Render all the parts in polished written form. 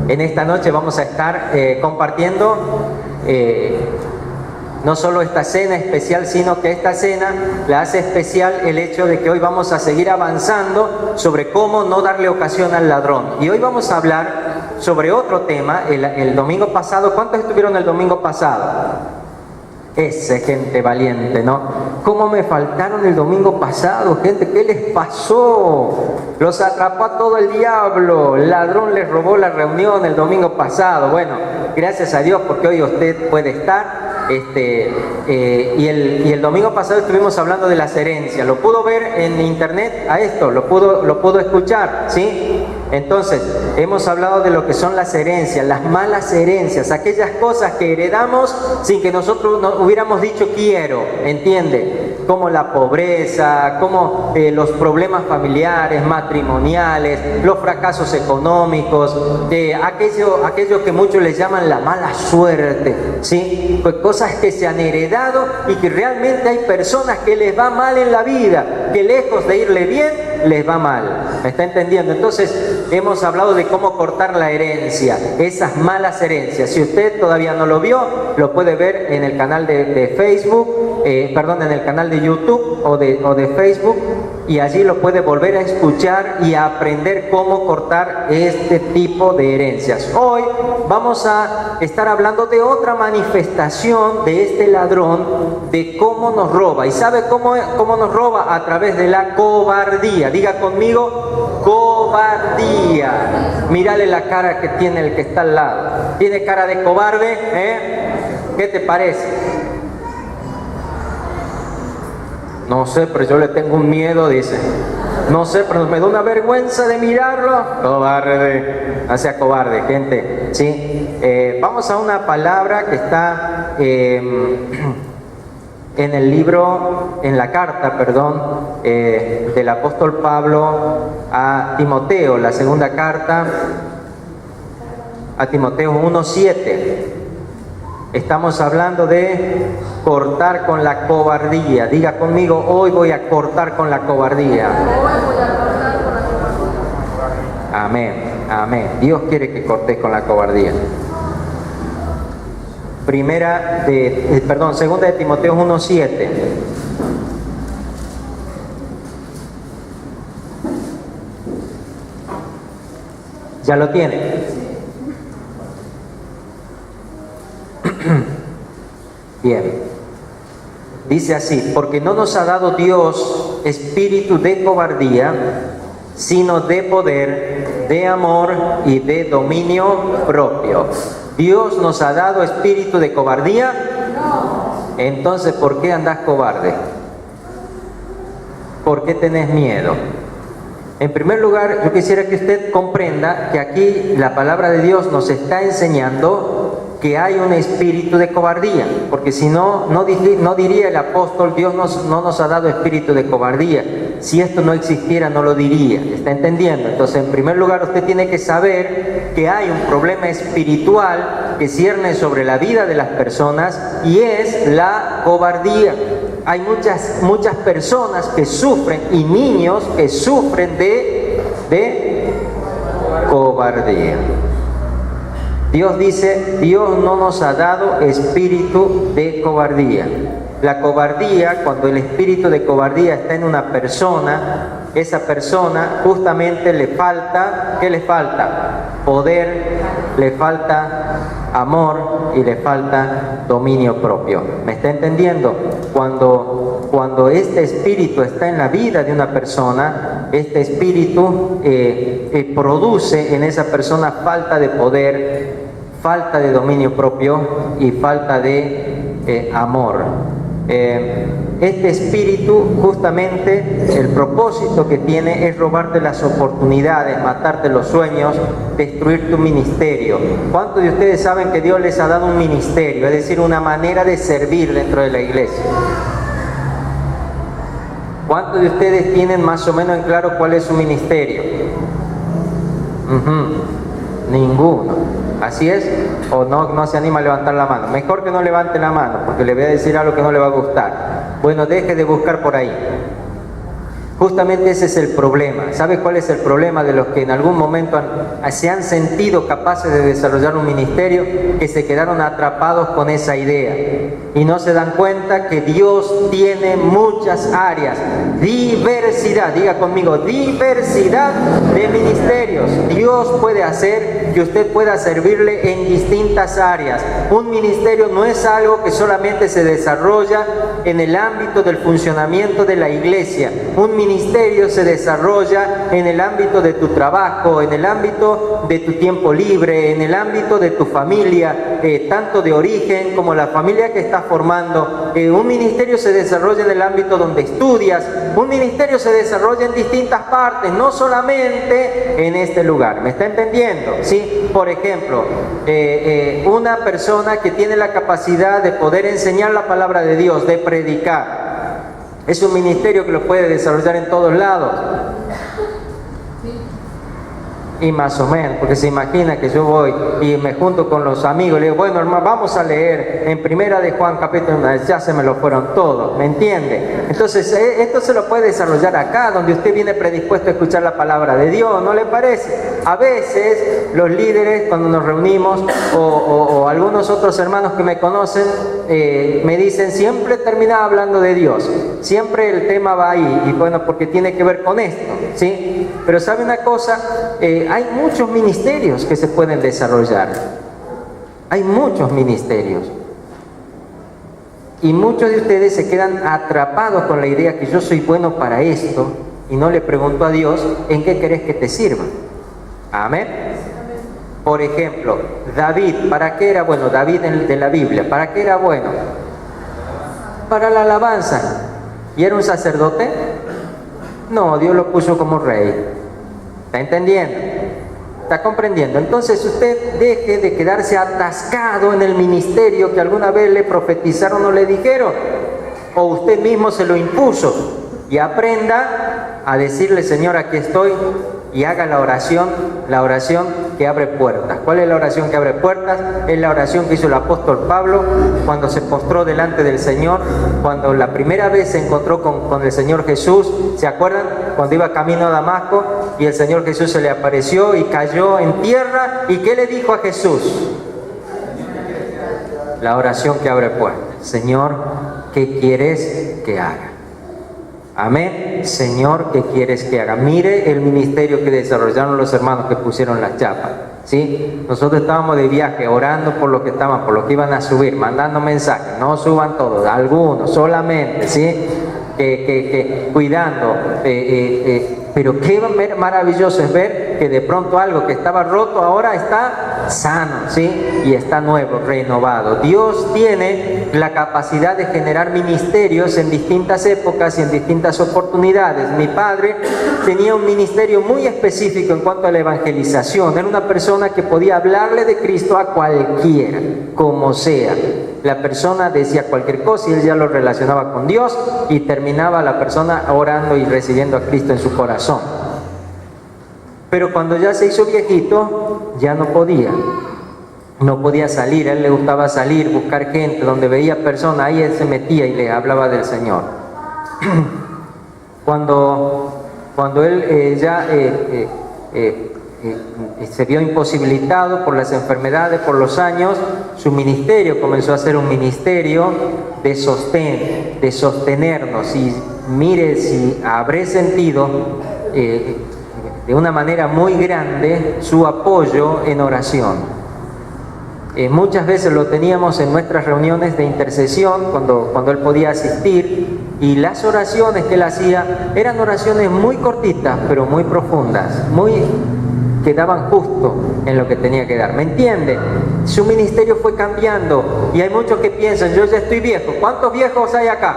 En esta noche vamos a estar compartiendo no solo esta cena especial, sino que esta cena la hace especial el hecho de que hoy vamos a seguir avanzando sobre cómo no darle ocasión al ladrón. Y hoy vamos a hablar sobre otro tema. El domingo pasado, ¿cuántos estuvieron el domingo pasado? Ese, gente valiente, ¿no? ¿Cómo me faltaron el domingo pasado, gente? ¿Qué les pasó? Los atrapó a todo el diablo. El ladrón les robó la reunión el domingo pasado. Bueno, gracias a Dios porque hoy usted puede estar. Y el domingo pasado estuvimos hablando de las herencias. ¿Lo pudo ver en internet a esto? ¿Lo pudo escuchar? ¿Sí? Entonces, hemos hablado de lo que son las herencias, las malas herencias, aquellas cosas que heredamos sin que nosotros no hubiéramos dicho quiero, ¿entiende? Como la pobreza, como los problemas familiares, matrimoniales, los fracasos económicos, aquello que muchos les llaman la mala suerte, ¿sí? Pues cosas que se han heredado y que realmente hay personas que les va mal en la vida, que lejos de irle bien, les va mal. ¿Me está entendiendo? Entonces, hemos hablado de cómo cortar la herencia, esas malas herencias. Si usted todavía no lo vio, lo puede ver en el canal de Facebook, en el canal de YouTube o de Facebook, y allí lo puede volver a escuchar y a aprender cómo cortar este tipo de herencias. Hoy vamos a estar hablando de otra manifestación de este ladrón, de cómo nos roba. ¿Y sabe cómo nos roba? A través de la cobardía. Diga conmigo, cobardía. Mírale la cara que tiene el que está al lado. ¿Tiene cara de cobarde? ¿Qué te parece? No sé, pero yo le tengo un miedo, dice. No sé, pero me da una vergüenza de mirarlo. Cobarde. No sea cobarde, gente. ¿Sí? Vamos a una palabra que está en el libro, en la carta, del apóstol Pablo a Timoteo, la segunda carta a Timoteo 1:7. Estamos hablando de cortar con la cobardía. Diga conmigo, hoy voy a cortar con la cobardía. Amén, amén. Dios quiere que cortes con la cobardía. Segunda de Timoteo 1:7. ¿Ya lo tiene? Bien, dice así: porque no nos ha dado Dios espíritu de cobardía, sino de poder, de amor y de dominio propio. ¿Dios nos ha dado espíritu de cobardía? No. Entonces, ¿por qué andás cobarde? ¿Por qué tenés miedo? En primer lugar, yo quisiera que usted comprenda que aquí la palabra de Dios nos está enseñando que hay un espíritu de cobardía, porque si no diría el apóstol, Dios no nos ha dado espíritu de cobardía. Si esto no existiera, no lo diría. ¿Está entendiendo? Entonces, en primer lugar, usted tiene que saber que hay un problema espiritual que cierne sobre la vida de las personas, y es la cobardía. Hay muchas personas que sufren, y niños que sufren de cobardía. Dios dice, Dios no nos ha dado espíritu de cobardía. La cobardía, cuando el espíritu de cobardía está en una persona, esa persona justamente le falta, ¿qué le falta? Poder, le falta amor y le falta dominio propio. ¿Me está entendiendo? Cuando este espíritu está en la vida de una persona, este espíritu produce en esa persona falta de poder, falta de dominio propio y falta de amor. Este espíritu, justamente, el propósito que tiene es robarte las oportunidades, matarte los sueños, destruir tu ministerio. ¿Cuántos de ustedes saben que Dios les ha dado un ministerio? Es decir, una manera de servir dentro de la iglesia. ¿Cuántos de ustedes tienen más o menos en claro cuál es su ministerio? Ninguno. ¿Así es? ¿O no se anima a levantar la mano? Mejor que no levante la mano, porque le voy a decir algo que no le va a gustar. Bueno, deje de buscar por ahí. Justamente ese es el problema. ¿Sabe cuál es el problema de los que en algún momento se han sentido capaces de desarrollar un ministerio? Que se quedaron atrapados con esa idea y no se dan cuenta que Dios tiene muchas áreas, diversidad, diga conmigo, diversidad de ministerios. Dios puede hacer que usted pueda servirle en distintas áreas. Un ministerio no es algo que solamente se desarrolla en el ámbito del funcionamiento de la iglesia. Un ministerio se desarrolla en el ámbito de tu trabajo, en el ámbito de tu tiempo libre, en el ámbito de tu familia, tanto de origen como la familia que estás formando. Un ministerio se desarrolla en el ámbito donde estudias. Un ministerio se desarrolla en distintas partes, no solamente en este lugar. ¿Me está entendiendo? ¿Sí? Por ejemplo, una persona que tiene la capacidad de poder enseñar la palabra de Dios, de predicar, es un ministerio que lo puede desarrollar en todos lados. Y más o menos, porque se imagina que yo voy y me junto con los amigos y le digo, bueno hermano, vamos a leer en Primera de Juan capítulo 1, ya se me lo fueron todos, ¿me entiende? Entonces esto se lo puede desarrollar acá, donde usted viene predispuesto a escuchar la palabra de Dios, ¿no le parece? A veces los líderes, cuando nos reunimos, o algunos otros hermanos que me conocen, me dicen, siempre termina hablando de Dios, siempre el tema va ahí, y bueno, porque tiene que ver con esto, ¿sí? Pero ¿sabe una cosa? Hay muchos ministerios que se pueden desarrollar. Hay muchos ministerios. Y muchos de ustedes se quedan atrapados con la idea que yo soy bueno para esto y no le pregunto a Dios en qué querés que te sirva. Amén. Por ejemplo, David, ¿para qué era bueno? David de la Biblia, ¿para qué era bueno? Para la alabanza. ¿Y era un sacerdote? No, Dios lo puso como rey. ¿Está entendiendo? ¿Está comprendiendo? Entonces usted deje de quedarse atascado en el ministerio que alguna vez le profetizaron o le dijeron, o usted mismo se lo impuso, y aprenda a decirle, Señor, aquí estoy, y haga la oración que abre puertas. ¿Cuál es la oración que abre puertas? Es la oración que hizo el apóstol Pablo cuando se postró delante del Señor, cuando la primera vez se encontró con el Señor Jesús. ¿Se acuerdan? Cuando iba camino a Damasco y el Señor Jesús se le apareció y cayó en tierra. ¿Y qué le dijo a Jesús? La oración que abre puertas. Señor, ¿qué quieres que haga? Amén. Señor, ¿qué quieres que haga? Mire el ministerio que desarrollaron los hermanos que pusieron las chapas, ¿sí? Nosotros estábamos de viaje orando por lo que estaban, por lo que iban a subir, mandando mensajes. No suban todos, algunos solamente, ¿sí? Cuidando. Pero qué maravilloso es ver que de pronto algo que estaba roto ahora está sano, ¿sí? Y está nuevo, renovado. Dios tiene la capacidad de generar ministerios en distintas épocas y en distintas oportunidades. Mi padre tenía un ministerio muy específico en cuanto a la evangelización. Era una persona que podía hablarle de Cristo a cualquiera, como sea. La persona decía cualquier cosa y él ya lo relacionaba con Dios y terminaba la persona orando y recibiendo a Cristo en su corazón. Pero cuando ya se hizo viejito, ya no podía salir. A él le gustaba salir, buscar gente, donde veía personas, ahí él se metía y le hablaba del Señor. Cuando él se vio imposibilitado por las enfermedades, por los años, su ministerio comenzó a ser un ministerio de sostén, de sostenernos. Y mire, si habré sentido de una manera muy grande su apoyo en oración. Muchas veces lo teníamos en nuestras reuniones de intercesión cuando él podía asistir, y las oraciones que él hacía eran oraciones muy cortitas pero muy profundas, que daban justo en lo que tenía que dar. ¿Me entiende? Su ministerio fue cambiando y hay muchos que piensan, yo ya estoy viejo. ¿Cuántos viejos hay acá?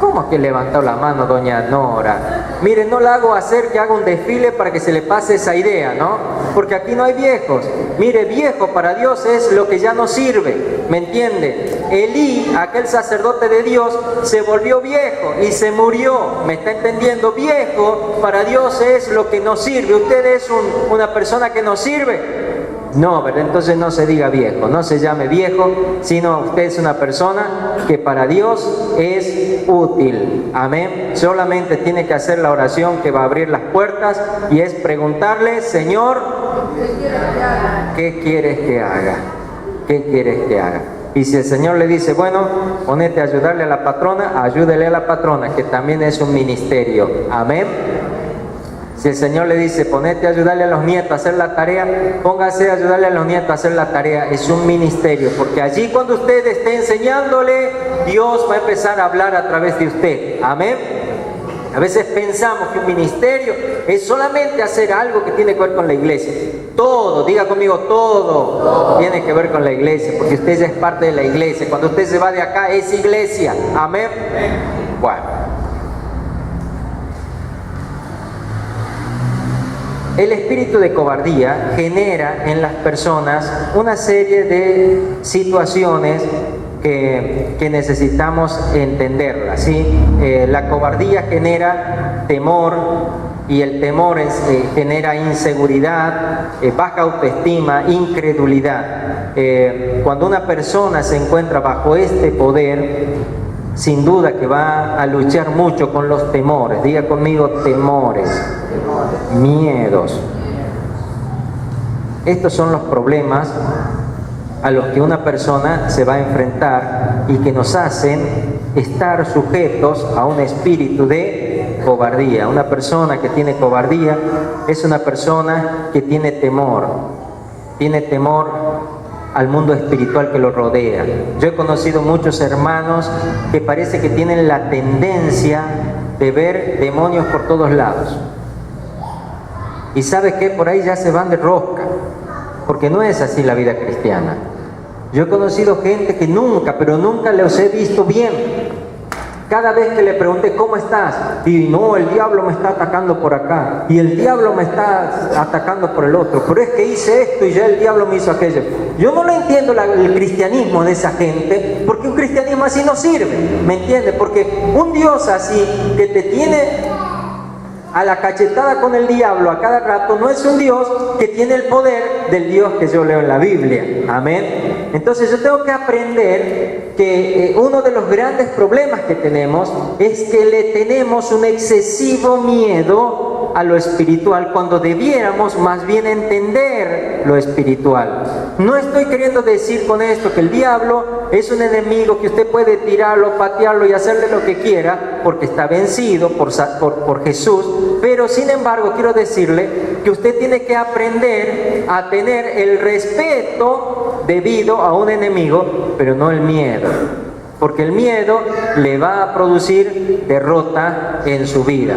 ¿Cómo es que levantó la mano doña Nora? Miren, no la hago hacer que haga un desfile para que se le pase esa idea, ¿no? Porque aquí no hay viejos. Mire, viejo para Dios es lo que ya no sirve, ¿me entiende? Elí, aquel sacerdote de Dios, se volvió viejo y se murió, ¿me está entendiendo? Viejo para Dios es lo que no sirve. ¿Usted es una persona que no sirve? No, ¿verdad? Entonces no se diga viejo, no se llame viejo, sino usted es una persona que para Dios es útil. Amén. Solamente tiene que hacer la oración que va a abrir las puertas y es preguntarle, Señor, ¿qué quieres que haga? ¿Qué quieres que haga? Y si el Señor le dice, bueno, ponete a ayudarle a la patrona, ayúdele a la patrona, que también es un ministerio. Amén. Si el Señor le dice, ponete a ayudarle a los nietos a hacer la tarea, póngase a ayudarle a los nietos a hacer la tarea. Es un ministerio, porque allí cuando usted esté enseñándole, Dios va a empezar a hablar a través de usted. Amén. A veces pensamos que un ministerio es solamente hacer algo que tiene que ver con la iglesia. Todo, diga conmigo, todo tiene que ver con la iglesia, porque usted ya es parte de la iglesia. Cuando usted se va de acá, es iglesia. Amén. Bueno. El espíritu de cobardía genera en las personas una serie de situaciones que necesitamos entenderlas, ¿sí? La cobardía genera temor y el temor genera inseguridad, baja autoestima, incredulidad. Cuando una persona se encuentra bajo este poder, sin duda que va a luchar mucho con los temores. Diga conmigo, temores, miedos. Estos son los problemas a los que una persona se va a enfrentar y que nos hacen estar sujetos a un espíritu de cobardía. Una persona que tiene cobardía es una persona que tiene temor al mundo espiritual que lo rodea. Yo he conocido muchos hermanos que parece que tienen la tendencia de ver demonios por todos lados. Y ¿sabe qué? Por ahí ya se van de rosca, porque no es así la vida cristiana. Yo he conocido gente que nunca, pero nunca los he visto bien. Cada vez que le pregunté, ¿cómo estás? Y no, el diablo me está atacando por acá. Y el diablo me está atacando por el otro. Pero es que hice esto y ya el diablo me hizo aquello. Yo no lo entiendo el cristianismo de esa gente, porque un cristianismo así no sirve. ¿Me entiende? Porque un Dios así, que te tiene a la cachetada con el diablo a cada rato, no es un Dios que tiene el poder del Dios que yo leo en la Biblia. Amén. Entonces yo tengo que aprender que uno de los grandes problemas que tenemos es que le tenemos un excesivo miedo a lo espiritual cuando debiéramos más bien entender lo espiritual. No estoy queriendo decir con esto que el diablo es un enemigo que usted puede tirarlo, patearlo y hacerle lo que quiera porque está vencido por Jesús, pero sin embargo quiero decirle que usted tiene que aprender a tener el respeto debido a un enemigo, pero no el miedo, porque el miedo le va a producir derrota en su vida.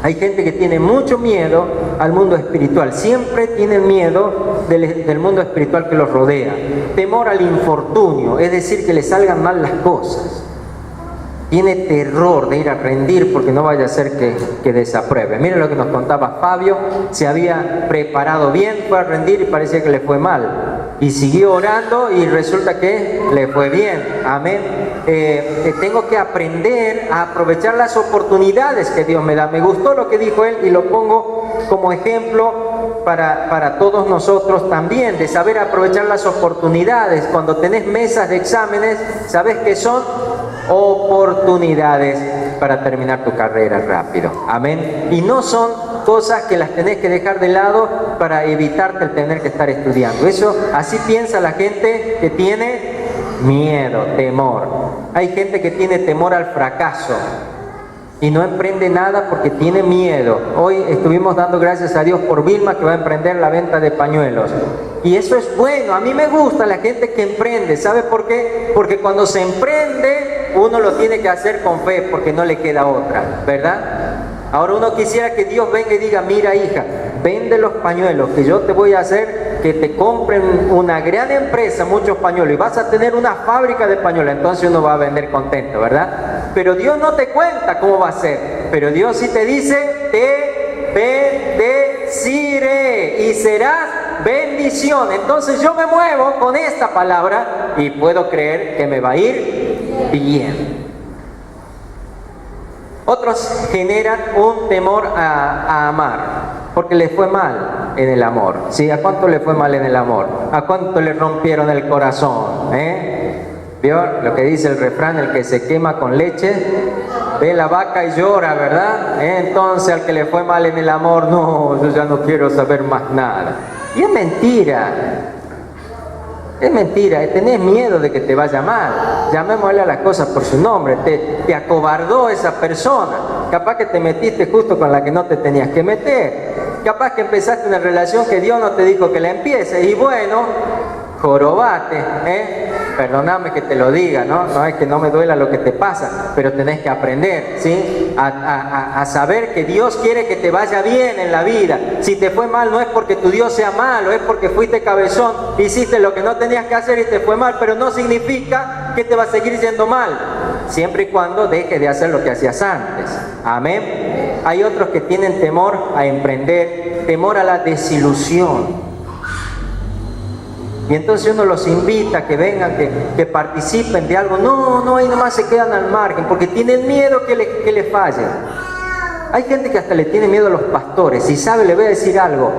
Hay gente que tiene mucho miedo al mundo espiritual, siempre tienen miedo del mundo espiritual que los rodea. Temor al infortunio, es decir, que le salgan mal las cosas. Tiene terror de ir a rendir porque no vaya a ser que desapruebe. Miren lo que nos contaba Fabio, se había preparado bien, fue a rendir y parecía que le fue mal. Y siguió orando y resulta que le fue bien. Amén. Tengo que aprender a aprovechar las oportunidades que Dios me da. Me gustó lo que dijo él y lo pongo como ejemplo para todos nosotros también, de saber aprovechar las oportunidades. Cuando tenés mesas de exámenes, ¿sabés qué son? Oportunidades para terminar tu carrera rápido. Amén. Y no son cosas que las tenés que dejar de lado para evitarte el tener que estar estudiando. Eso, así piensa la gente que tiene miedo, temor. Hay gente que tiene temor al fracaso y no emprende nada porque tiene miedo. Hoy estuvimos dando gracias a Dios por Vilma, que va a emprender la venta de pañuelos. Y eso es bueno, a mí me gusta la gente que emprende. ¿Sabe por qué? Porque cuando se emprende, uno lo tiene que hacer con fe, porque no le queda otra, ¿verdad? Ahora uno quisiera que Dios venga y diga, mira hija, vende los pañuelos, que yo te voy a hacer que te compren una gran empresa, muchos pañuelos, y vas a tener una fábrica de pañuelos. Entonces uno va a vender contento, ¿verdad? Pero Dios no te cuenta cómo va a ser, pero Dios sí te dice, te bendeciré y serás bendición. Entonces yo me muevo con esta palabra y puedo creer que me va a ir bien. Otros generan un temor a amar, porque les fue mal. en el amor? ¿Sí? ¿A cuánto le fue mal en el amor? ¿A cuánto le rompieron el corazón? ¿Vio lo que dice el refrán? El que se quema con leche ve la vaca y llora, ¿verdad? Entonces al que le fue mal en el amor, no, yo ya no quiero saber más nada. Y es mentira. Es mentira, tenés miedo de que te vaya mal. Llamémosle a las cosas por su nombre. Te acobardó esa persona. Capaz que te metiste justo con la que no te tenías que meter. Capaz que empezaste una relación que Dios no te dijo que la empieces. Y bueno, jorobate, perdóname que te lo diga, no es que no me duela lo que te pasa, pero tenés que aprender, ¿sí? A saber que Dios quiere que te vaya bien en la vida. Si te fue mal no es porque tu Dios sea malo, es porque fuiste cabezón, hiciste lo que no tenías que hacer y te fue mal, pero no significa que te va a seguir yendo mal, siempre y cuando dejes de hacer lo que hacías antes. Amén. Hay otros que tienen temor a emprender, temor a la desilusión. Y entonces uno los invita a que vengan, que participen de algo. No, ahí nomás se quedan al margen, porque tienen miedo que le fallen. Hay gente que hasta le tiene miedo a los pastores. Y sabe, le voy a decir algo.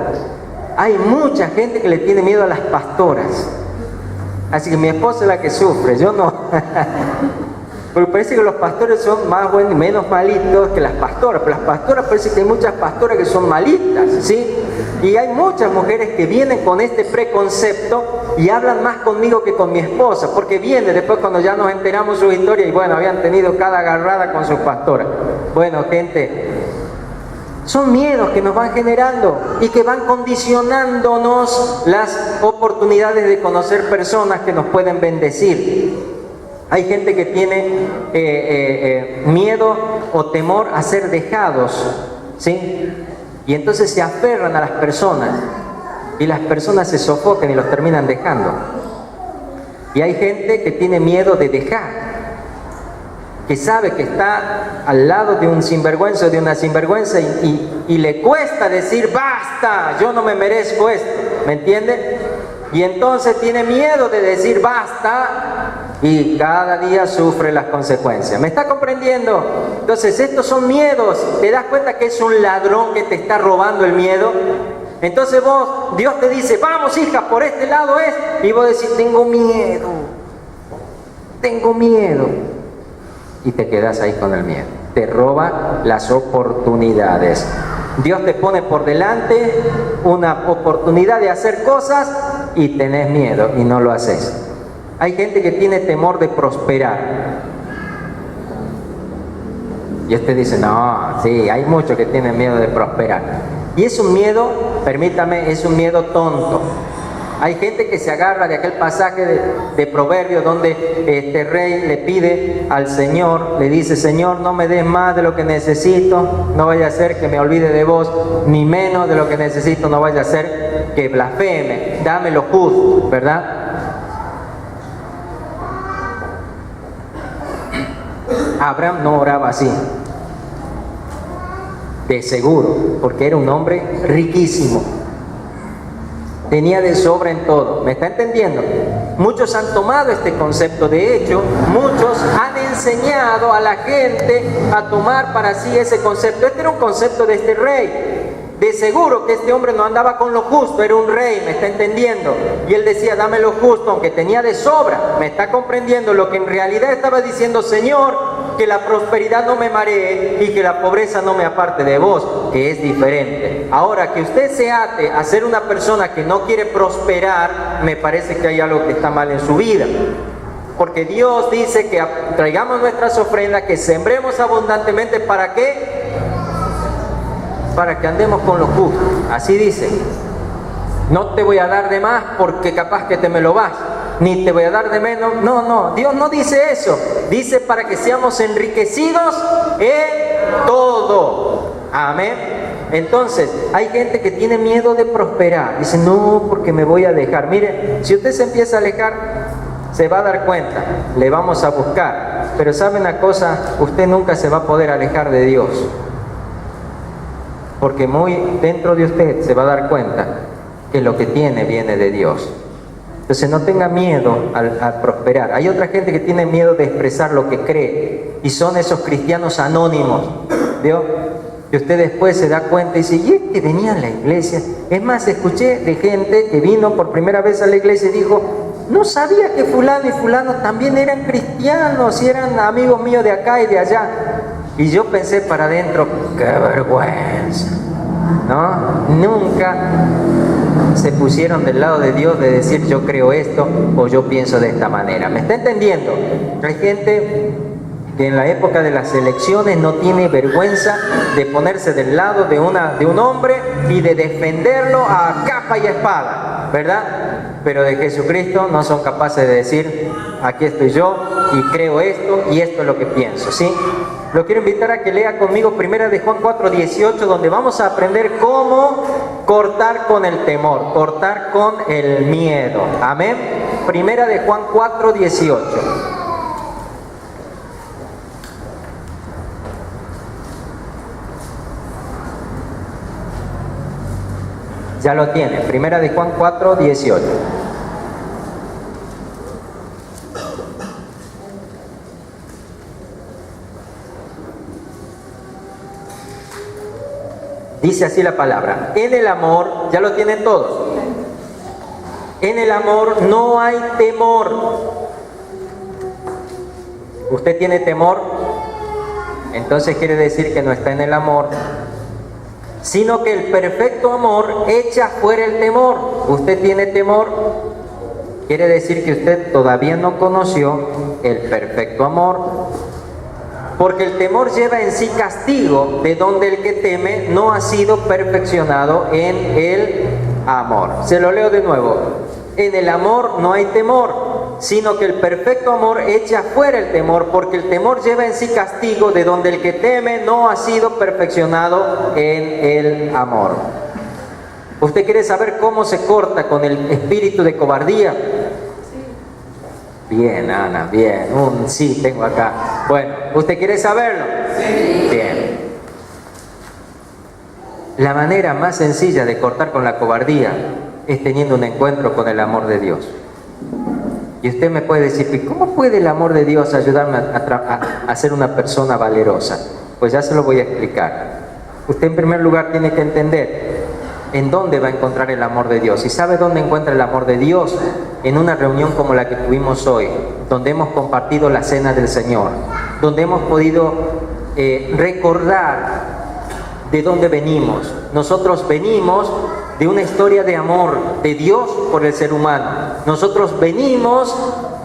Hay mucha gente que le tiene miedo a las pastoras. Así que mi esposa es la que sufre, yo no. Porque parece que los pastores son más buenos y menos malitos que las pastoras. Pero las pastoras, parece que hay muchas pastoras que son malitas, ¿sí? Y hay muchas mujeres que vienen con este preconcepto y hablan más conmigo que con mi esposa, porque viene después cuando ya nos enteramos su historia y bueno, habían tenido cada agarrada con sus pastoras. Bueno, gente, son miedos que nos van generando y que van condicionándonos las oportunidades de conocer personas que nos pueden bendecir. Hay gente que tiene miedo o temor a ser dejados, ¿sí? Y entonces se aferran a las personas y las personas se sofocan y los terminan dejando. Y hay gente que tiene miedo de dejar, que sabe que está al lado de un sinvergüenza o de una sinvergüenza y le cuesta decir basta, yo no me merezco esto, ¿me entiende? Y entonces tiene miedo de decir basta y cada día sufre las consecuencias. ¿Me está comprendiendo? Entonces estos son miedos. ¿Te das cuenta que es un ladrón que te está robando el miedo? Entonces Dios te dice, vamos hija, por este lado es, y vos decís, tengo miedo, y te quedas ahí con el miedo. Te roba las oportunidades. Dios te pone por delante una oportunidad de hacer cosas y tenés miedo y no lo haces. Hay gente que tiene temor de prosperar. Y dice, no, sí, hay muchos que tienen miedo de prosperar. Y es un miedo, permítame, es un miedo tonto. Hay gente que se agarra de aquel pasaje de Proverbios donde este rey le pide al Señor, le dice, Señor, no me des más de lo que necesito, no vaya a ser que me olvide de vos, ni menos de lo que necesito, no vaya a ser que blasfeme, dame lo justo, ¿verdad? Abraham no oraba así, de seguro, porque era un hombre riquísimo. Tenía de sobra en todo. ¿Me está entendiendo? Muchos han tomado este concepto. De hecho, muchos han enseñado a la gente a tomar para sí ese concepto. Este era un concepto de este rey. De seguro que este hombre no andaba con lo justo, era un rey, ¿me está entendiendo? Y él decía, dame lo justo, aunque tenía de sobra. ¿Me está comprendiendo? Lo que en realidad estaba diciendo, Señor, que la prosperidad no me maree y que la pobreza no me aparte de vos, que es diferente. Ahora, que usted se ate a ser una persona que no quiere prosperar, me parece que hay algo que está mal en su vida. Porque Dios dice que traigamos nuestras ofrendas, que sembremos abundantemente, ¿para qué? Para que andemos con lo justo. Así dice. No te voy a dar de más porque capaz que te me lo vas, ni te voy a dar de menos. No, Dios no dice eso. Dice para que seamos enriquecidos en todo. Amén. Entonces, hay gente que tiene miedo de prosperar. Dice, no, porque me voy a alejar. Mire, si usted se empieza a alejar, se va a dar cuenta, le vamos a buscar. Pero ¿sabe una cosa? Usted nunca se va a poder alejar de Dios. Porque muy dentro de usted se va a dar cuenta que lo que tiene viene de Dios. Entonces no tenga miedo al prosperar. Hay otra gente que tiene miedo de expresar lo que cree y son esos cristianos anónimos, ¿vio? Y usted después se da cuenta y dice, ¿y este venía a la iglesia? Es más, escuché de gente que vino por primera vez a la iglesia y dijo, no sabía que fulano y fulano también eran cristianos y eran amigos míos de acá y de allá. Y yo pensé para adentro, qué vergüenza, ¿no? Nunca se pusieron del lado de Dios de decir yo creo esto o yo pienso de esta manera. ¿Me está entendiendo? Hay gente que en la época de las elecciones no tiene vergüenza de ponerse del lado de un hombre y de defenderlo a capa y espada, ¿verdad? Pero de Jesucristo no son capaces de decir, aquí estoy yo y creo esto y esto es lo que pienso, ¿sí? Lo quiero invitar a que lea conmigo 1 de Juan 4:18, donde vamos a aprender cómo cortar con el temor, cortar con el miedo. Amén. 1 de Juan 4:18. Ya lo tiene, 1 de Juan 4:18. Dice así la palabra, en el amor, ya lo tienen todos, en el amor no hay temor. ¿Usted tiene temor? Entonces quiere decir que no está en el amor, sino que el perfecto amor echa fuera el temor. ¿Usted tiene temor? Quiere decir que usted todavía no conoció el perfecto amor. Porque el temor lleva en sí castigo, de donde el que teme no ha sido perfeccionado en el amor. Se lo leo de nuevo. En el amor no hay temor, sino que el perfecto amor echa fuera el temor, porque el temor lleva en sí castigo, de donde el que teme no ha sido perfeccionado en el amor. ¿Usted quiere saber cómo se corta con el espíritu de cobardía? Bien, Ana, bien. Un sí tengo acá. Bueno, ¿usted quiere saberlo? Sí. Bien. La manera más sencilla de cortar con la cobardía es teniendo un encuentro con el amor de Dios. Y usted me puede decir, ¿cómo puede el amor de Dios ayudarme a ser una persona valerosa? Pues ya se lo voy a explicar. Usted en primer lugar tiene que entender en dónde va a encontrar el amor de Dios. ¿Y sabe dónde encuentra el amor de Dios? En una reunión como la que tuvimos hoy, donde hemos compartido la cena del Señor, donde hemos podido recordar de dónde venimos. Nosotros venimos de una historia de amor de Dios por el ser humano. Nosotros venimos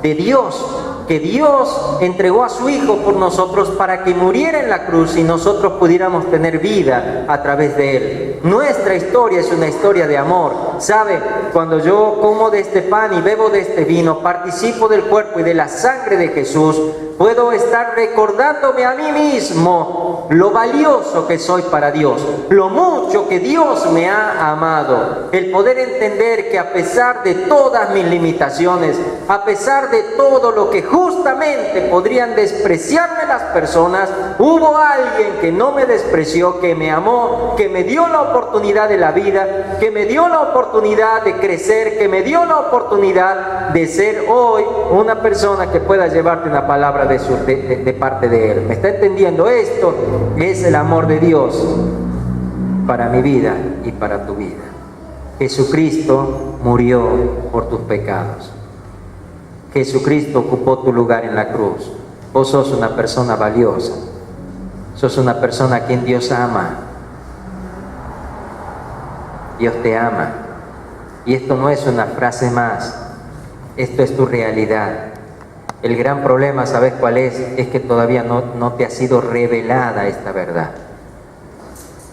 de Dios, que Dios entregó a su Hijo por nosotros para que muriera en la cruz y nosotros pudiéramos tener vida a través de Él. Nuestra historia es una historia de amor. ¿Sabe? Cuando yo como de este pan y bebo de este vino, participo del cuerpo y de la sangre de Jesús, puedo estar recordándome a mí mismo lo valioso que soy para Dios, lo mucho que Dios me ha amado. El poder entender que a pesar de todas mis limitaciones, a pesar de todo lo que justamente podrían despreciarme las personas, hubo alguien que no me despreció, que me amó, que me dio la oportunidad de la vida, que me dio la oportunidad de crecer, que me dio la oportunidad de ser hoy una persona que pueda llevarte una palabra de parte de Él. ¿Me está entendiendo? Esto es el amor de Dios para mi vida y para tu vida. Jesucristo murió por tus pecados. Jesucristo ocupó tu lugar en la cruz. Vos sos una persona valiosa. Sos una persona a quien Dios ama. Dios te ama. Y esto no es una frase más. Esto es tu realidad. El gran problema, ¿sabes cuál es? Es que todavía no te ha sido revelada esta verdad.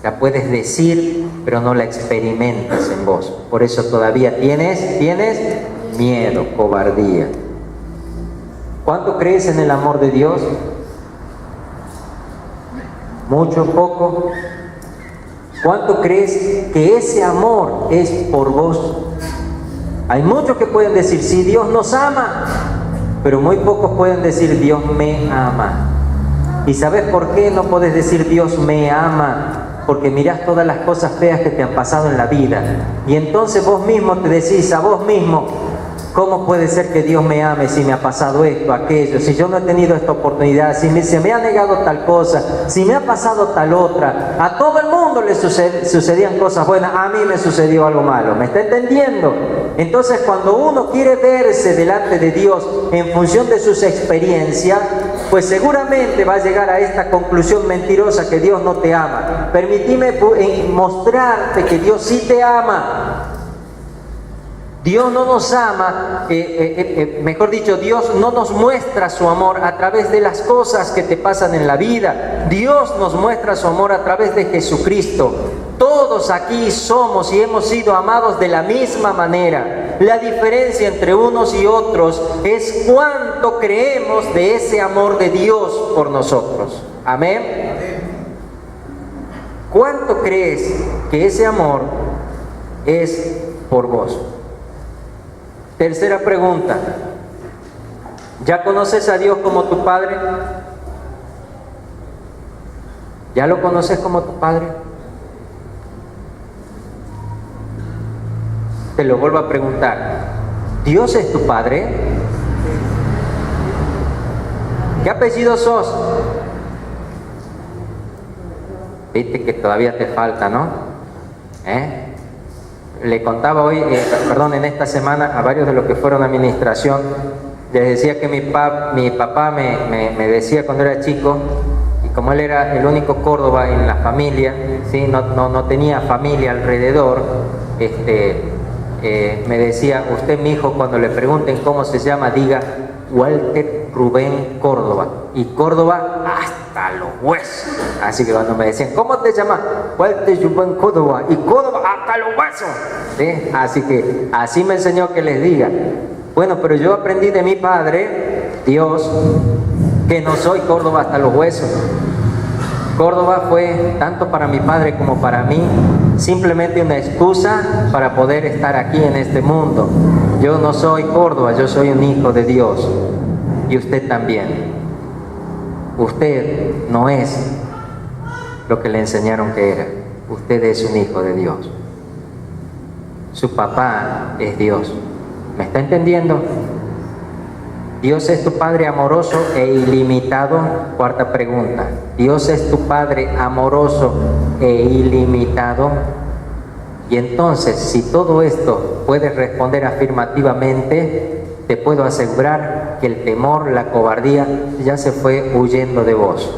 La puedes decir, pero no la experimentas en vos. Por eso todavía tienes miedo, cobardía. ¿Cuánto crees en el amor de Dios? ¿Mucho, poco? ¿Cuánto crees que ese amor es por vos? Hay muchos que pueden decir, sí, Dios nos ama, pero muy pocos pueden decir, Dios me ama. ¿Y sabes por qué no puedes decir, Dios me ama? Porque mirás todas las cosas feas que te han pasado en la vida. Y entonces vos mismo te decís a vos mismo, ¿Cómo puede ser que Dios me ame si me ha pasado esto, aquello, si yo no he tenido esta oportunidad, si se me ha negado tal cosa, si me ha pasado tal otra? A todo el mundo le sucedían cosas buenas, a mí me sucedió algo malo. ¿Me está entendiendo? Entonces, cuando uno quiere verse delante de Dios en función de sus experiencias, pues seguramente va a llegar a esta conclusión mentirosa que Dios no te ama. Permitime mostrarte que Dios sí te ama. Dios no nos ama, mejor dicho, Dios no nos muestra su amor a través de las cosas que te pasan en la vida. Dios nos muestra su amor a través de Jesucristo. Todos aquí somos y hemos sido amados de la misma manera. La diferencia entre unos y otros es cuánto creemos de ese amor de Dios por nosotros. Amén. ¿Cuánto crees que ese amor es por vos? Tercera pregunta. ¿Ya conoces a Dios como tu Padre? ¿Ya lo conoces como tu Padre? Te lo vuelvo a preguntar. ¿Dios es tu Padre? ¿Qué apellido sos? Viste que todavía te falta, ¿no? Le contaba hoy, en esta semana a varios de los que fueron a administración, les decía que mi papá me decía cuando era chico, y como él era el único Córdoba en la familia, ¿sí? no tenía familia alrededor, me decía, usted mi hijo, cuando le pregunten cómo se llama, diga Walter Rubén Córdoba, y Córdoba hasta los huesos. Así que cuando me decían, ¿cómo te llamas? Walter Rubén Córdoba, y Córdoba hasta los huesos, ¿sí? Así que así me enseñó que les diga. Bueno, pero yo aprendí de mi Padre, Dios, que no soy Córdoba hasta los huesos. Córdoba fue, tanto para mi padre como para mí, simplemente una excusa para poder estar aquí en este mundo. Yo no soy Córdoba, yo soy un hijo de Dios. Y usted también. Usted no es lo que le enseñaron que era. Usted es un hijo de Dios. Su papá es Dios. ¿Me está entendiendo? Dios es tu Padre amoroso e ilimitado. Cuarta pregunta. Dios es tu Padre amoroso e ilimitado. Y entonces, si todo esto puedes responder afirmativamente, te puedo asegurar que el temor, la cobardía, ya se fue huyendo de vos.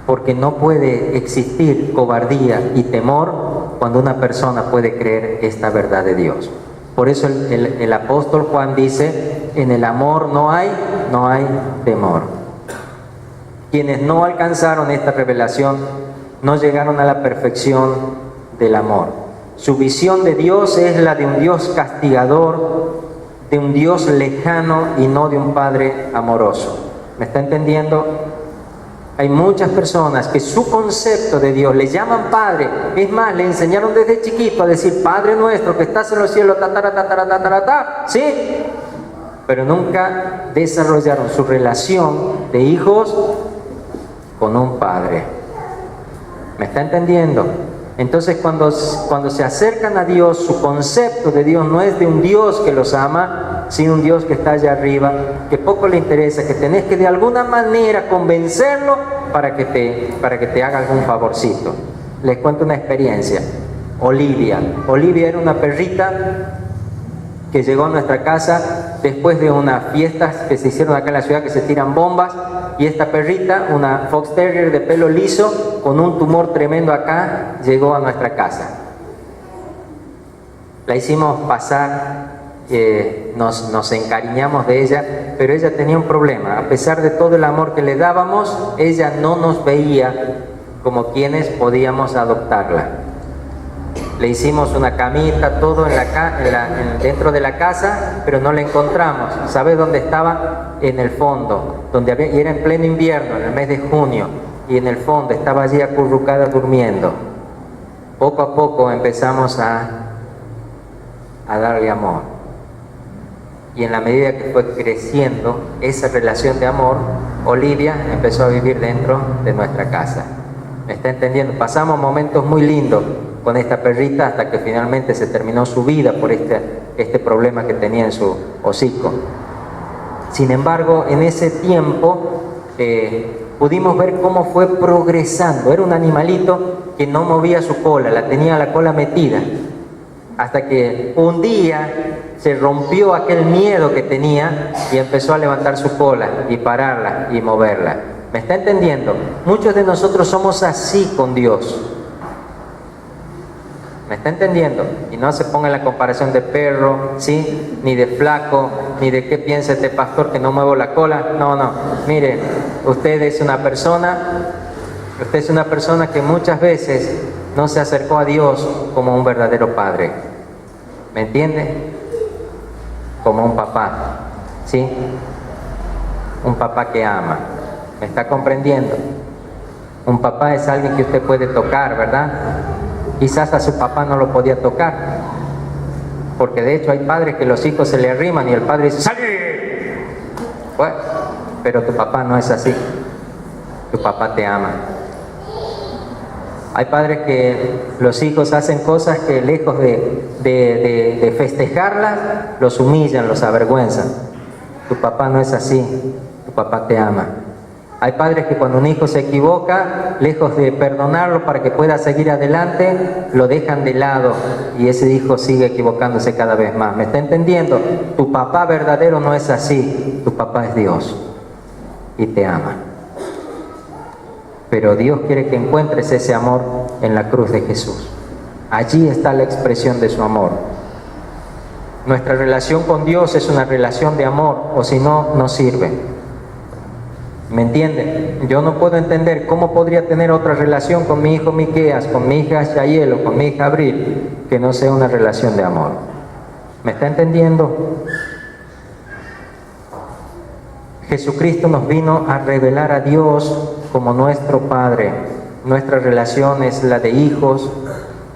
Porque no puede existir cobardía y temor cuando una persona puede creer esta verdad de Dios. Por eso el apóstol Juan dice, en el amor no hay temor. Quienes no alcanzaron esta revelación no llegaron a la perfección del amor. Su visión de Dios es la de un Dios castigador, de un Dios lejano y no de un Padre amoroso. ¿Me está entendiendo? Hay muchas personas que su concepto de Dios le llaman Padre. Es más, le enseñaron desde chiquito a decir Padre nuestro que estás en los cielos, ¿sí? Pero nunca desarrollaron su relación de hijos con un Padre. ¿Me está entendiendo? Entonces cuando se acercan a Dios, su concepto de Dios no es de un Dios que los ama, sino un Dios que está allá arriba, que poco le interesa, que tenés que de alguna manera convencerlo para que te haga algún favorcito. Les cuento una experiencia. Olivia era una perrita que llegó a nuestra casa después de unas fiestas que se hicieron acá en la ciudad, que se tiran bombas, y esta perrita, una Fox Terrier de pelo liso, con un tumor tremendo acá, llegó a nuestra casa. La hicimos pasar, nos encariñamos de ella, pero ella tenía un problema. A pesar de todo el amor que le dábamos, ella no nos veía como quienes podíamos adoptarla. Le hicimos una camita, todo dentro de la casa, pero no la encontramos. ¿Sabes dónde estaba? En el fondo, y era en pleno invierno, en el mes de junio, y en el fondo estaba allí acurrucada durmiendo. Poco a poco empezamos a darle amor. Y en la medida que fue creciendo esa relación de amor, Olivia empezó a vivir dentro de nuestra casa. ¿Me está entendiendo? Pasamos momentos muy lindos. con esta perrita hasta que finalmente se terminó su vida por este problema que tenía en su hocico. Sin embargo, en ese tiempo pudimos ver cómo fue progresando. Era un animalito que no movía su cola, la tenía la cola metida, hasta que un día se rompió aquel miedo que tenía y empezó a levantar su cola y pararla y moverla. ¿Me está entendiendo? Muchos de nosotros somos así con Dios. ¿Me está entendiendo? Y no se ponga en la comparación de perro, ¿sí? Ni de flaco, ni de qué piensa este pastor que no muevo la cola. No, no. Mire, usted es una persona que muchas veces no se acercó a Dios como un verdadero padre. ¿Me entiende? Como un papá, ¿sí? Un papá que ama. ¿Me está comprendiendo? Un papá es alguien que usted puede tocar, ¿verdad? Quizás a su papá no lo podía tocar, porque de hecho hay padres que los hijos se le arriman y el padre dice ¡salí! Bueno, pero tu papá no es así. Tu papá te ama. Hay padres que los hijos hacen cosas que lejos de festejarlas, los humillan, los avergüenzan. Tu papá no es así. Tu papá te ama. Hay padres que cuando un hijo se equivoca, lejos de perdonarlo para que pueda seguir adelante, lo dejan de lado y ese hijo sigue equivocándose cada vez más. ¿Me está entendiendo? Tu papá verdadero no es así. Tu papá es Dios y te ama. Pero Dios quiere que encuentres ese amor en la cruz de Jesús. Allí está la expresión de su amor. Nuestra relación con Dios es una relación de amor, o si no, no sirve. ¿Me entienden? Yo no puedo entender cómo podría tener otra relación con mi hijo Miqueas, con mi hija Yael o con mi hija Abril, que no sea una relación de amor. ¿Me está entendiendo? Jesucristo nos vino a revelar a Dios como nuestro Padre. Nuestra relación es la de hijos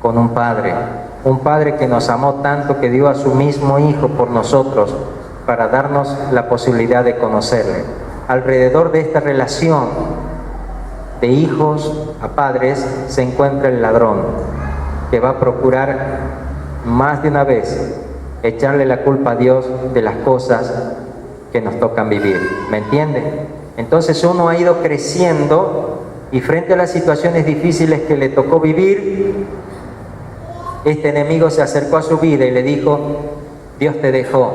con un Padre que nos amó tanto que dio a su mismo Hijo por nosotros para darnos la posibilidad de conocerle. Alrededor de esta relación de hijos a padres se encuentra el ladrón, que va a procurar más de una vez echarle la culpa a Dios de las cosas que nos tocan vivir. ¿Me entiende? Entonces uno ha ido creciendo y frente a las situaciones difíciles que le tocó vivir, este enemigo se acercó a su vida y le dijo: Dios te dejó,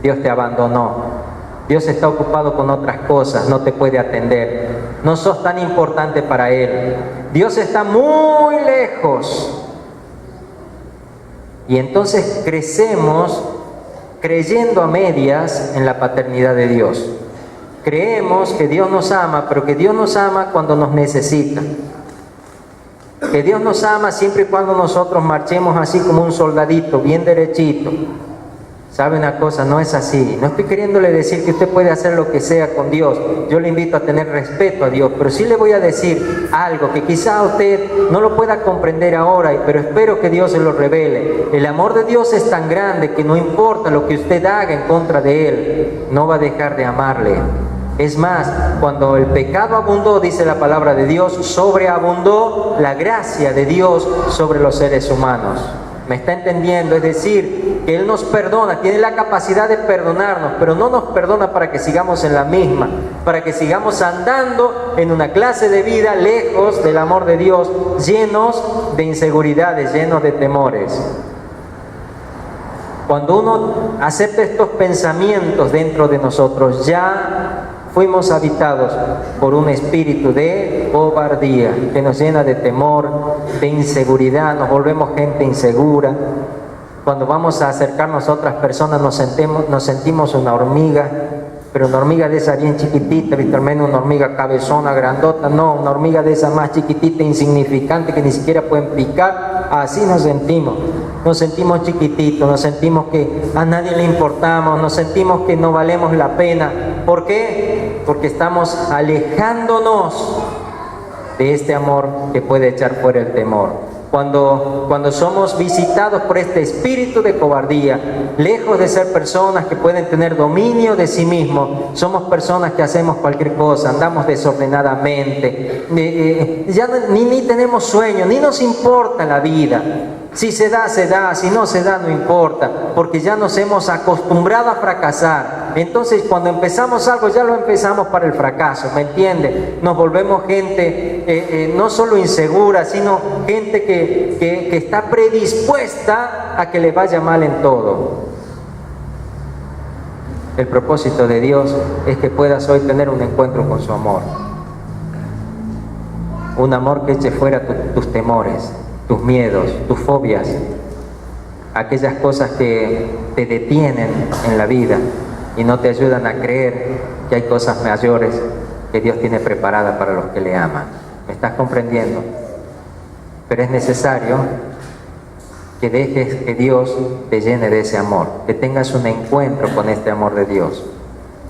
Dios te abandonó, Dios está ocupado con otras cosas, no te puede atender, no sos tan importante para Él, Dios está muy lejos. Y entonces crecemos creyendo a medias en la paternidad de Dios. Creemos que Dios nos ama, pero que Dios nos ama cuando nos necesita. Que Dios nos ama siempre y cuando nosotros marchemos así como un soldadito, bien derechito. ¿Sabe una cosa? No es así. No estoy queriéndole decir que usted puede hacer lo que sea con Dios. Yo le invito a tener respeto a Dios, pero sí le voy a decir algo que quizá usted no lo pueda comprender ahora, pero espero que Dios se lo revele. El amor de Dios es tan grande que no importa lo que usted haga en contra de Él, no va a dejar de amarle. Es más, cuando el pecado abundó, dice la palabra de Dios, sobreabundó la gracia de Dios sobre los seres humanos. ¿Me está entendiendo? Es decir, que Él nos perdona, tiene la capacidad de perdonarnos, pero no nos perdona para que sigamos en la misma, para que sigamos andando en una clase de vida lejos del amor de Dios, llenos de inseguridades, llenos de temores. Cuando uno acepta estos pensamientos dentro de nosotros, ya fuimos habitados por un espíritu de cobardía que nos llena de temor, de inseguridad, nos volvemos gente insegura. Cuando vamos a acercarnos a otras personas nos sentimos una hormiga, pero una hormiga de esa bien chiquitita, ¿viste? Al menos una hormiga cabezona, grandota, no, una hormiga de esa más chiquitita, insignificante, que ni siquiera pueden picar. Así nos sentimos chiquititos, nos sentimos que a nadie le importamos, nos sentimos que no valemos la pena. ¿Por qué? Porque estamos alejándonos de este amor que puede echar fuera el temor. Cuando somos visitados por este espíritu de cobardía, lejos de ser personas que pueden tener dominio de sí mismos, somos personas que hacemos cualquier cosa, andamos desordenadamente, ya ni tenemos sueño, ni nos importa la vida. Si se da, se da, si no se da, no importa, porque ya nos hemos acostumbrado a fracasar. Entonces, cuando empezamos algo, ya lo empezamos para el fracaso, ¿me entiende? Nos volvemos gente no solo insegura, sino gente que está predispuesta a que le vaya mal en todo. El propósito de Dios es que puedas hoy tener un encuentro con su amor. Un amor que eche fuera tus temores, tus miedos, tus fobias, aquellas cosas que te detienen en la vida y no te ayudan a creer que hay cosas mayores que Dios tiene preparadas para los que le aman. ¿Me estás comprendiendo? Pero es necesario que dejes que Dios te llene de ese amor, que tengas un encuentro con este amor de Dios.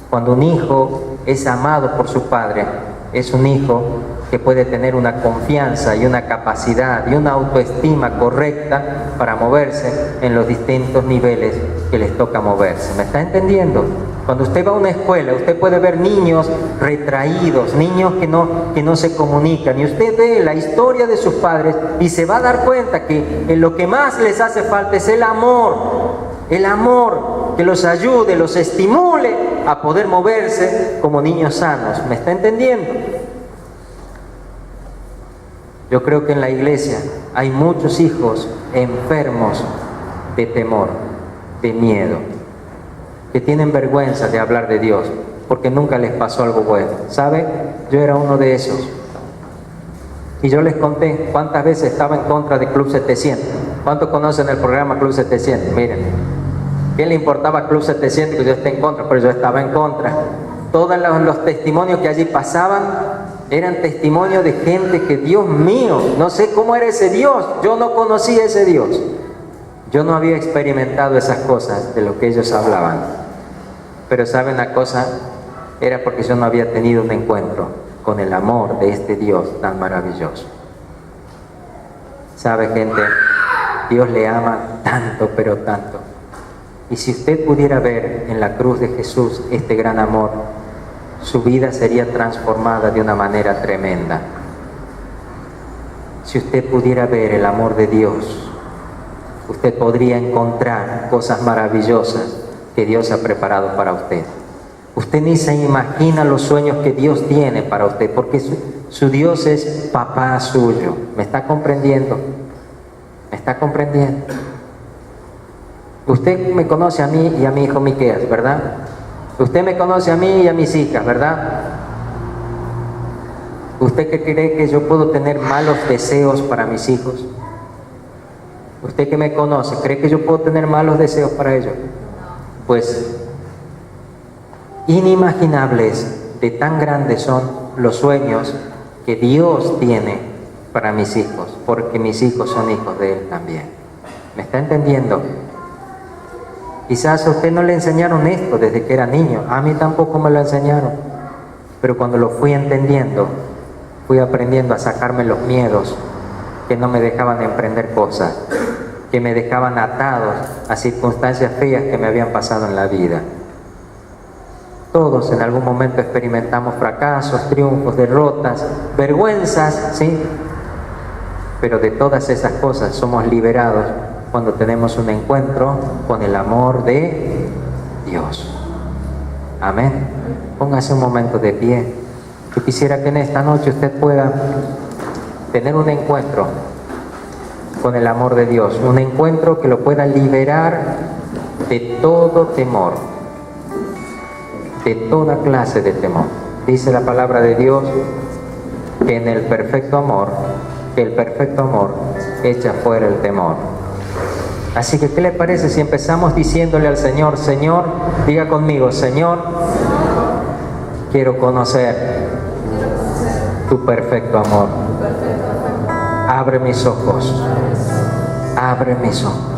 Cuando un hijo es amado por su padre, es un hijo que puede tener una confianza y una capacidad y una autoestima correcta para moverse en los distintos niveles que les toca moverse. ¿Me está entendiendo? Cuando usted va a una escuela, usted puede ver niños retraídos, niños que no se comunican, y usted ve la historia de sus padres y se va a dar cuenta que en lo que más les hace falta es el amor que los ayude, los estimule a poder moverse como niños sanos. ¿Me está entendiendo? Yo creo que en la iglesia hay muchos hijos enfermos de temor, de miedo, que tienen vergüenza de hablar de Dios porque nunca les pasó algo bueno. ¿Sabe? Yo era uno de esos. Y yo les conté cuántas veces estaba en contra de Club 700. ¿Cuántos conocen el programa Club 700? Miren, ¿quién le importaba Club 700 que yo esté en contra? Pero yo estaba en contra. Todos los testimonios que allí pasaban eran testimonios de gente que, Dios mío, no sé cómo era ese Dios, yo no conocía ese Dios. Yo no había experimentado esas cosas de lo que ellos hablaban. Pero ¿saben una cosa? Era porque yo no había tenido un encuentro con el amor de este Dios tan maravilloso. ¿Sabe, gente? Dios le ama tanto, pero tanto. Y si usted pudiera ver en la cruz de Jesús este gran amor, su vida sería transformada de una manera tremenda. Si usted pudiera ver el amor de Dios, usted podría encontrar cosas maravillosas que Dios ha preparado para usted. Usted ni se imagina los sueños que Dios tiene para usted, porque su Dios es papá suyo. ¿Me está comprendiendo? ¿Me está comprendiendo? Usted me conoce a mí y a mi hijo Miqueas, ¿verdad? Usted me conoce a mí y a mis hijas, ¿verdad? ¿Usted qué cree que yo puedo tener malos deseos para mis hijos? ¿Usted que me conoce, cree que yo puedo tener malos deseos para ellos? Pues inimaginables de tan grandes son los sueños que Dios tiene para mis hijos, porque mis hijos son hijos de Él también. ¿Me está entendiendo? Quizás a usted no le enseñaron esto desde que era niño, a mí tampoco me lo enseñaron, pero cuando lo fui entendiendo, fui aprendiendo a sacarme los miedos que no me dejaban emprender cosas, que me dejaban atados a circunstancias feas que me habían pasado en la vida. Todos en algún momento experimentamos fracasos, triunfos, derrotas, vergüenzas, ¿sí? Pero de todas esas cosas somos liberados cuando tenemos un encuentro con el amor de Dios. Amén. Póngase un momento de pie. Yo quisiera que en esta noche usted pueda tener un encuentro con el amor de Dios, un encuentro que lo pueda liberar de todo temor, de toda clase de temor. Dice la palabra de Dios que en el perfecto amor, que el perfecto amor echa fuera el temor. Así que, ¿qué le parece si empezamos diciéndole al Señor, Señor, diga conmigo, Señor, quiero conocer tu perfecto amor. Abre mis ojos, abre mis ojos.